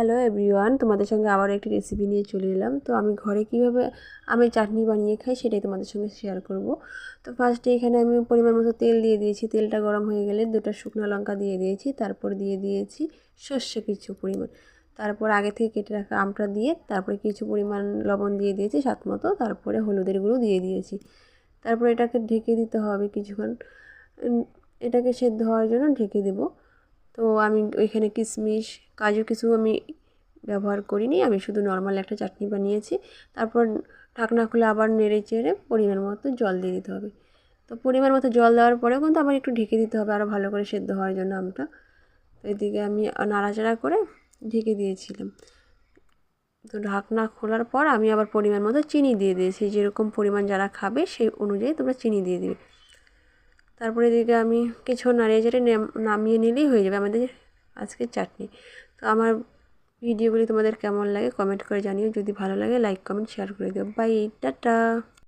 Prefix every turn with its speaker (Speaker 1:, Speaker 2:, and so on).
Speaker 1: Hello everyone, তোমাদের সঙ্গে আবার একটি রেসিপি নিয়ে চলে এলাম। তো আমি ঘরে কীভাবে আমি চাটনি বানিয়ে খাই সেটাই তোমাদের সঙ্গে শেয়ার করব। তো ফার্স্টে এখানে আমি পরিমাণ মতো তেল দিয়ে দিয়েছি। তেলটা গরম হয়ে গেলে 2টা শুকনো লঙ্কা দিয়ে দিয়েছি, তারপর দিয়ে দিয়েছি সর্ষে কিছু পরিমাণ, তারপর আগে থেকে কেটে রাখা আমটা দিয়ে তারপরে কিছু পরিমাণ লবণ দিয়ে দিয়েছি স্বাদ মতো, তারপরে হলুদের গুঁড়ো দিয়ে দিয়েছি। তারপর এটাকে ঢেকে দিতে হবে কিছুক্ষণ, এটাকে সেদ্ধ হওয়ার জন্য ঢেকে দেবো। তো আমি ওইখানে কিশমিশ কাজু কিছু আমি ব্যবহার করিনি, আমি শুধু নর্মাল একটা চাটনি বানিয়েছি। তারপর ঢাকনা খুলে আবার নেড়ে চেড়ে পরিমাণ মতো জল দিয়ে দিতে হবে। তো পরিমাণ মতো জল দেওয়ার পরেও কিন্তু আবার একটু ঢেকে দিতে হবে আরও ভালো করে সেদ্ধ হওয়ার জন্য আমটা। তো এদিকে আমি নাড়াচাড়া করে ঢেকে দিয়েছিলাম। তো ঢাকনা খোলার পর আমি আবার পরিমাণ মতো চিনি দিয়ে দিয়েছি, যেরকম পরিমাণ যারা খাবে সেই অনুযায়ী তোমরা চিনি দিয়ে দিবে। তারপরে এদিকে আমি কিছু নাড়িয়ে চেড়ে নামিয়ে নিলেই হয়ে যাবে আমাদের আজকের চাটনি। তো আমার ভিডিওগুলি তোমাদের কেমন লাগে কমেন্ট করে জানিও, যদি ভালো লাগে লাইক কমেন্ট শেয়ার করে দিও। Bye, tata.